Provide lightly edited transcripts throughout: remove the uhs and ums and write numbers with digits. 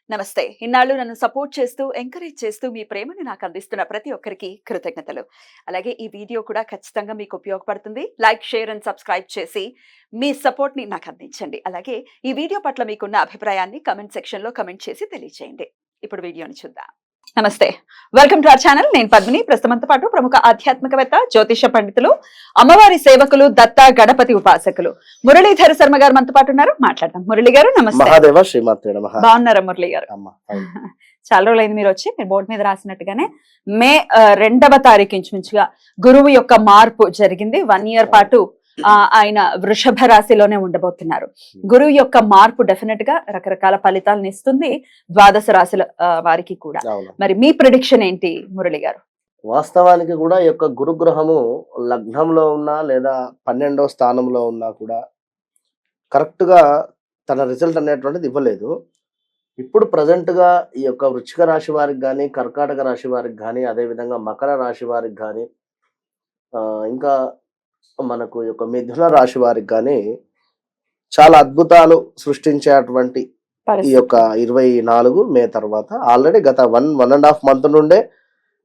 నమస్తే. ఇన్నాళ్ళు నన్ను సపోర్ట్ చేస్తూ, ఎంకరేజ్ చేస్తూ మీ ప్రేమని నాకు అందిస్తున్న ప్రతి ఒక్కరికి కృతజ్ఞతలు. అలాగే ఈ వీడియో కూడా ఖచ్చితంగా మీకు ఉపయోగపడుతుంది. లైక్, షేర్ అండ్ సబ్స్క్రైబ్ చేసి మీ సపోర్ట్‌ని నాకు అందించండి. అలాగే ఈ వీడియో పట్ల మీకున్న అభిప్రాయాన్ని కామెంట్ సెక్షన్‌లో కామెంట్ చేసి తెలియజేయండి. ఇప్పుడు వీడియోని చూద్దాం. నమస్తే. Welcome to our channel. నేను పద్మిని. ప్రస్తుతంతో పాటు ప్రముఖ ఆధ్యాత్మికవేత్త, జ్యోతిష పండితులు, అమ్మవారి సేవకులు, దత్త గణపతి ఉపాసకులు మురళీధర శర్మ గారు మనతో పాటు ఉన్నారు. మాట్లాడదాం. మురళి గారు నమస్తే. మహాదేవ శ్రీమాత్రే నమః. బాగున్నారా మురళి గారు? చాలా రోజులైంది మీరు వచ్చి. మీరు బోర్డు మీద రాసినట్టుగానే మే 2వ తారీఖు ఇంచుమించుగా గురువు యొక్క మార్పు జరిగింది. 1 ఇయర్ పాటు ఆయన వృషభ రాశిలోనే ఉండబోతున్నారు. గురువు యొక్క మార్పు డెఫినెట్ గా రకరకాల ఫలితాలను ఇస్తుంది ద్వాదశ రాశుల వారికి కూడా. మరి మీ ప్రిడిక్షన్ ఏంటి మురళి గారు? వాస్తవానికి కూడా ఈ యొక్క గురుగ్రహము లగ్నంలో ఉన్నా లేదా 12వ స్థానంలో ఉన్నా కూడా కరెక్ట్ గా తన రిజల్ట్ అనేటువంటిది ఇవ్వలేదు. ఇప్పుడు ప్రజెంట్ గా ఈ యొక్క వృశ్చిక రాశి వారికి కానీ, కర్కాటక రాశి వారికి కానీ, అదే విధంగా మకర రాశి వారికి కానీ, ఇంకా మనకు ఈ యొక్క మిథున రాశి వారికి కానీ చాలా అద్భుతాలు సృష్టించేటువంటి ఈ యొక్క 24 మే తర్వాత ఆల్రెడీ గత 1.5 మంత్ నుండే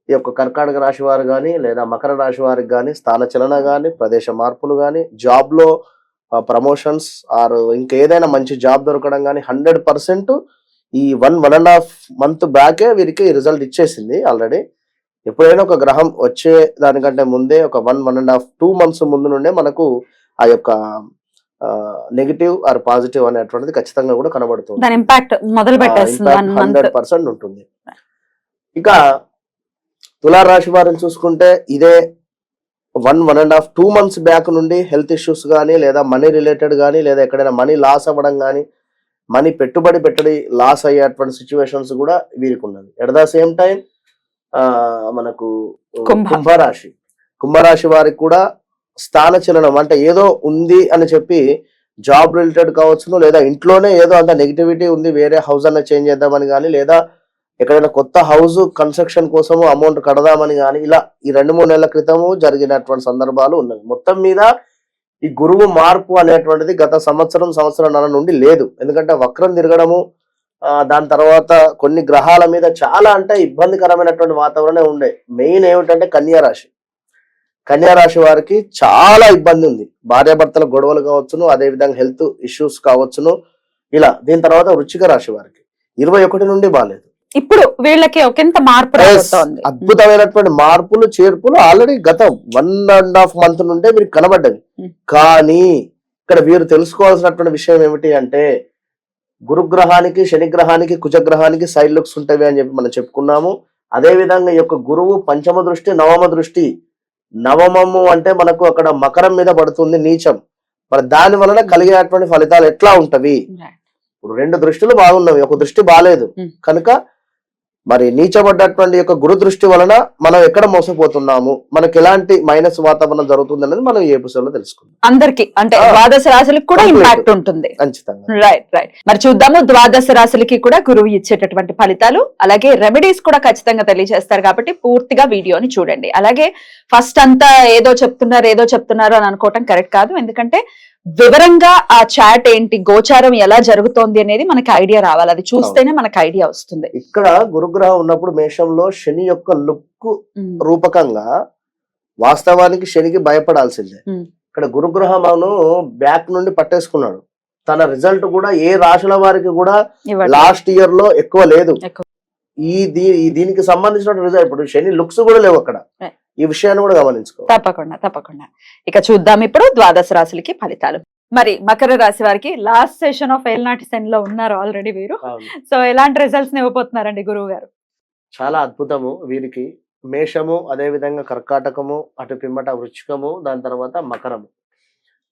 ఈ యొక్క కర్కాటక రాశి వారు కానీ లేదా మకర రాశి వారికి కానీ స్థానచలన కానీ, ప్రదేశ మార్పులు కానీ, జాబ్ లో ప్రమోషన్స్ ఆర్ ఇంకేదైనా మంచి జాబ్ దొరకడం కానీ 100% ఈ 1.5 మంత్ బ్యాకే వీరికి రిజల్ట్ ఇచ్చేసింది ఆల్రెడీ. ఎప్పుడైనా ఒక గ్రహం వచ్చే దానికంటే ముందే ఒక 1.5 2 మంత్స్ ముందు నుండే మనకు ఆ యొక్క నెగిటివ్ ఆర్ పాజిటివ్ అనేటువంటిది ఖచ్చితంగా కూడా కనబడుతుంది. దాని ఇంపాక్ట్ మొదలు పెట్టేస్తుంది. 100% ఉంటుంది. ఇక తులారాశి వారిని చూసుకుంటే ఇదే 1.5 2 మంత్స్ బ్యాక్ నుండి హెల్త్ ఇష్యూస్ కానీ లేదా మనీ రిలేటెడ్ కానీ లేదా ఎక్కడైనా మనీ లాస్ అవ్వడం కానీ, మనీ పెట్టుబడి లాస్ అయ్యేటువంటి సిచ్యువేషన్స్ కూడా వీరికి ఉన్నది. ఎట్ ద సేమ్ టైం మనకు కుంభరాశి వారికి కూడా స్థానచలనం అంటే ఏదో ఉంది అని చెప్పి జాబ్ రిలేటెడ్ కావచ్చును, లేదా ఇంట్లోనే ఏదో అంత నెగిటివిటీ ఉంది, వేరే హౌస్ అన్న చేంజ్ చేద్దామని కానీ, లేదా ఎక్కడైనా కొత్త హౌస్ కన్స్ట్రక్షన్ కోసము అమౌంట్ కడదామని కానీ, ఇలా ఈ 2-3 నెలల క్రితము జరిగినటువంటి సందర్భాలు ఉన్నాయి. మొత్తం మీద ఈ గురువు మార్పు అనేటువంటిది గత సంవత్సరంన్నర నుండి లేదు. ఎందుకంటే వక్రం తిరగడము, దాని తర్వాత కొన్ని గ్రహాల మీద చాలా అంటే ఇబ్బందికరమైనటువంటి వాతావరణం ఉండే. మెయిన్ ఏమిటంటే కన్యారాశి వారికి చాలా ఇబ్బంది ఉంది. భార్యాభర్తల గొడవలు కావచ్చును, అదే విధంగా హెల్త్ ఇష్యూస్ కావచ్చును, ఇలా. దీని తర్వాత వృశ్చిక రాశి వారికి 21 నుండి బాలేదు. ఇప్పుడు వీళ్ళకి ఒకంత మార్పు రాబోతోంది. అద్భుతమైనటువంటి మార్పులు, చేర్పులు ఆల్రెడీ గత 1.5 మంత్ నుండే వీరికి కనబడ్డది. కానీ ఇక్కడ వీరు తెలుసుకోవాల్సినటువంటి విషయం ఏమిటి అంటే, గురుగ్రహానికి, శనిగ్రహానికి, కుజగ్రహానికి సైడ్ లుక్స్ ఉంటాయి అని చెప్పి మనం చెప్పుకున్నాము. అదే విధంగా ఈ యొక్క గురువు పంచమ దృష్టి, నవమ దృష్టి. నవమము అంటే మనకు అక్కడ మకరం మీద పడుతుంది, నీచం. మరి దాని వలన కలిగేటువంటి ఫలితాలు ఎట్లా ఉంటవి? ఇప్పుడు 2 దృష్టిలు బాగున్నవి, ఒక దృష్టి బాలేదు కనుక మరి నీచబడ్డటువంటి యొక్క గురు దృష్టి వలన మనం ఎక్కడ మోసపోతున్నాము, మనకి ఎలాంటి మైనస్ వాతావరణం జరుగుతుంది అనేది మనం ఈ ఎపిసోడ్ లో తెలుసుకుందాం. అందరికి అంటే ద్వాదశ రాశులకు కూడా ఇంపాక్ట్ ఉంటుంది. ఖచ్చితంగా. రైట్. మరి చూద్దాము ద్వాదశ రాశులకి కూడా గురువు ఇచ్చేటటువంటి ఫలితాలు, అలాగే రెమెడీస్ కూడా ఖచ్చితంగా తెలియజేస్తారు. కాబట్టి పూర్తిగా వీడియోని చూడండి. అలాగే ఫస్ట్ అంతా ఏదో చెప్తున్నారు అని అనుకోవటం కరెక్ట్ కాదు. ఎందుకంటే వివరంగా ఆ చాట్ ఏంటి, గోచారం ఎలా జరుగుతోంది అనేది మనకి ఐడియా రావాలి. అది చూస్తేనే మనకి ఐడియా వస్తుంది. ఇక్కడ గురుగ్రహం ఉన్నప్పుడు మేషంలో శని యొక్క లుక్ రూపకంగా వాస్తవానికి శనికి భయపడాల్సిందే. ఇక్కడ గురుగ్రహమును బ్యాక్ నుండి పట్టేసుకున్నాడు. తన రిజల్ట్ కూడా ఏ రాశుల వారికి కూడా లాస్ట్ ఇయర్ లో ఎక్కువ లేదు. దీనికి సంబంధించిన రిజల్ట్ ఇప్పుడు శని లుక్స్ కూడా లేవు అక్కడ. ఈ విషయాన్ని కూడా గమనించుకో. తప్పకుండా. ఇక చూద్దాం ఇప్పుడు ద్వాదశ రాశులకి ఫలితాలు. మరి మకర రాశి వారికి లాస్ట్ సెషన్ ఆఫ్ ఏల్నాటి శనిలో ఉన్నారు ఆల్రెడీ వీరు. సో ఎలాంటి రిజల్ట్స్ ఇవ్వబోతున్నారండి గురువు గారు? చాలా అద్భుతము వీరికి. మేషము, అదే విధంగా కర్కాటకము, అటు పిమ్మట వృశ్చికము, దాని తర్వాత మకరము.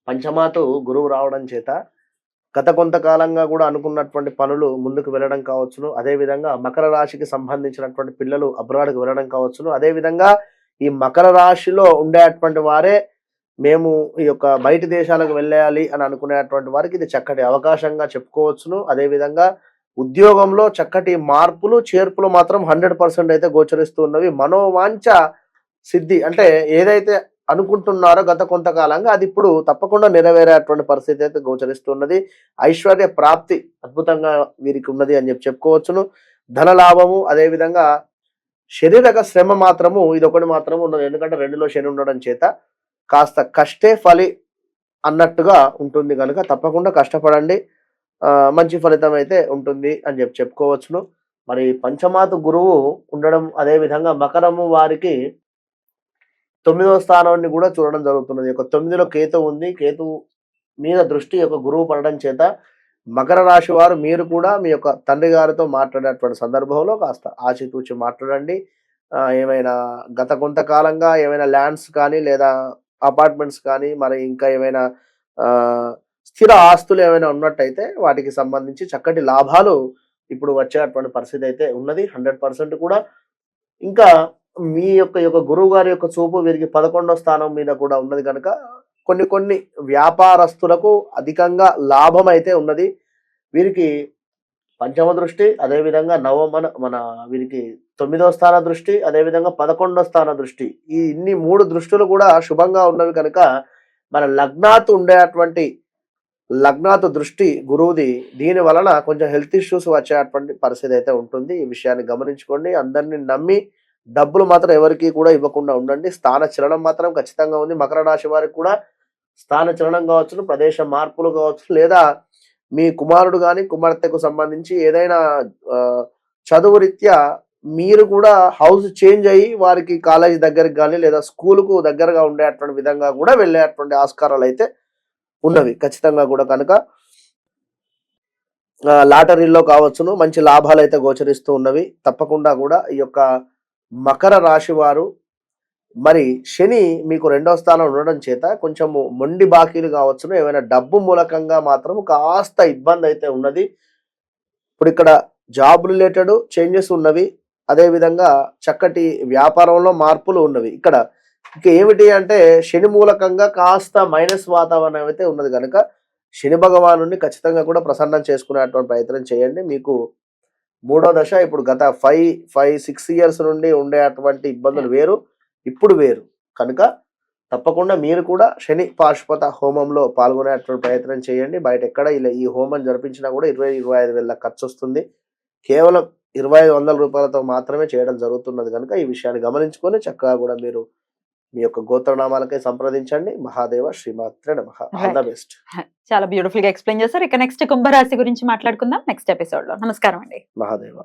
పంచమాతు గురువు రావడం చేత గత కొంతకాలంగా కూడా అనుకున్నటువంటి పనులు ముందుకు వెళ్ళడం కావచ్చును. అదే విధంగా మకర రాశికి సంబంధించినటువంటి పిల్లలు అబ్రాడ్కి వెళ్ళడం కావచ్చును. అదే విధంగా ఈ మకర రాశిలో ఉండేటువంటి వారే మేము ఈ యొక్క బయటి దేశాలకు వెళ్ళాలి అని అనుకునేటువంటి వారికి ఇది చక్కటి అవకాశంగా చెప్పుకోవచ్చును. అదే విధంగా ఉద్యోగంలో చక్కటి మార్పులు, చేర్పులు మాత్రం 100% అయితే గోచరిస్తూ ఉన్నవి. మనోవాంఛ సిద్ధి అంటే ఏదైతే అనుకుంటున్నారో గత కొంతకాలంగా అది ఇప్పుడు తప్పకుండా నెరవేరేటువంటి పరిస్థితి అయితే గోచరిస్తున్నది. ఐశ్వర్య ప్రాప్తి అద్భుతంగా వీరికి ఉన్నది అని చెప్పుకోవచ్చును. ధన లాభము, అదేవిధంగా శరీరక శ్రమ మాత్రము ఇదొకటి మాత్రము ఉన్నది. ఎందుకంటే 2లో శని ఉండడం చేత కాస్త కష్టే ఫలి అన్నట్టుగా ఉంటుంది కనుక తప్పకుండా కష్టపడండి. మంచి ఫలితం అయితే ఉంటుంది అని చెప్పుకోవచ్చును. మరి పంచమాతు గురువు ఉండడం, అదేవిధంగా మకరము వారికి 9వ స్థానాన్ని కూడా చూడడం జరుగుతున్నది. 9లో కేతు ఉంది. కేతు మీద దృష్టి గురువు పడడం చేత మకర రాశి వారు మీరు కూడా మీ యొక్క తండ్రి గారితో మాట్లాడేటువంటి సందర్భంలో కాస్త ఆచితూచి మాట్లాడండి. ఏమైనా గత కొంతకాలంగా ఏమైనా ల్యాండ్స్ కానీ లేదా అపార్ట్మెంట్స్ కానీ మరి ఇంకా ఏమైనా స్థిర ఆస్తులు ఏమైనా ఉన్నట్టయితే వాటికి సంబంధించి చక్కటి లాభాలు ఇప్పుడు వచ్చేటువంటి పరిస్థితి అయితే ఉన్నది 100% కూడా. ఇంకా మీ యొక్క గురువు గారి యొక్క చూపు వీరికి 11వ స్థానం మీద కూడా ఉన్నది కనుక కొన్ని వ్యాపారస్తులకు అధికంగా లాభం అయితే ఉన్నది. వీరికి పంచమ దృష్టి, అదేవిధంగా మన వీరికి 9వ స్థాన దృష్టి, అదేవిధంగా 11వ స్థాన దృష్టి, ఈ ఇన్ని 3 దృష్టులు కూడా శుభంగా ఉన్నవి కనుక మన లగ్నాతు దృష్టి గురువుది. దీని వలన కొంచెం హెల్త్ ఇష్యూస్ వచ్చేటువంటి పరిస్థితి అయితే ఉంటుంది. ఈ విషయాన్ని గమనించుకోండి. అందరినీ నమ్మి డబ్బులు మాత్రం ఎవరికి కూడా ఇవ్వకుండా ఉండండి. స్థాన చలనం మాత్రం ఖచ్చితంగా ఉంది. మకర రాశి వారికి కూడా స్థాన చలనం కావచ్చు, ప్రదేశ మార్పులు కావచ్చు, లేదా మీ కుమారుడు కానీ కుమార్తెకు సంబంధించి ఏదైనా చదువు రీత్యా మీరు కూడా హౌస్ చేంజ్ అయ్యి వారికి కాలేజీ దగ్గరికి కానీ లేదా స్కూలుకు దగ్గరగా ఉండేటువంటి విధంగా కూడా వెళ్ళేటువంటి ఆస్కారాలు అయితే ఉన్నవి ఖచ్చితంగా కూడా. కనుక లాటరీలో కావచ్చును మంచి లాభాలు అయితే గోచరిస్తూ ఉన్నవి. తప్పకుండా కూడా ఈ యొక్క మకర రాశి వారు మరి శని మీకు 2వ స్థానం ఉండడం చేత కొంచెము మొండి బాకీలు కావచ్చును, ఏమైనా డబ్బు మూలకంగా మాత్రం కాస్త ఇబ్బంది అయితే ఉన్నది. ఇప్పుడు ఇక్కడ జాబ్ రిలేటెడ్ చేంజెస్ ఉన్నవి, అదేవిధంగా చక్కటి వ్యాపారంలో మార్పులు ఉన్నవి. ఇక్కడ ఇంకా ఏమిటి అంటే శని మూలకంగా కాస్త మైనస్ వాతావరణం అయితే ఉన్నది కనుక శని భగవాను ఖచ్చితంగా కూడా ప్రసన్నం చేసుకునేటువంటి ప్రయత్నం చేయండి. మీకు 3వ దశ ఇప్పుడు గత 5-6 ఇయర్స్ నుండి ఉండేటువంటి ఇబ్బందులు వేరు, ఇప్పుడు వేరు కనుక తప్పకుండా మీరు కూడా శని పాశుపత హోమంలో పాల్గొనేటువంటి ప్రయత్నం చేయండి. బయట ఎక్కడ ఇలా ఈ హోమం జరిపించినా కూడా 20-25 వేల ఖర్చు వస్తుంది. కేవలం 2500 రూపాయలతో మాత్రమే చేయడం జరుగుతున్నది కనుక ఈ విషయాన్ని గమనించుకొని చక్కగా కూడా మీరు మీ యొక్క గోత్రనామాలకై సంప్రదించండి. మహాదేవ శ్రీమాత్రే నమః. All the best. చాలా బ్యూటిఫుల్ గా ఎక్స్ప్లెయిన్ చేశారు. ఇక నెక్స్ట్ కుంభరాశి గురించి మాట్లాడుకుందాం నెక్స్ట్ ఎపిసోడ్ లో. నమస్కారం అండి. మహాదేవ.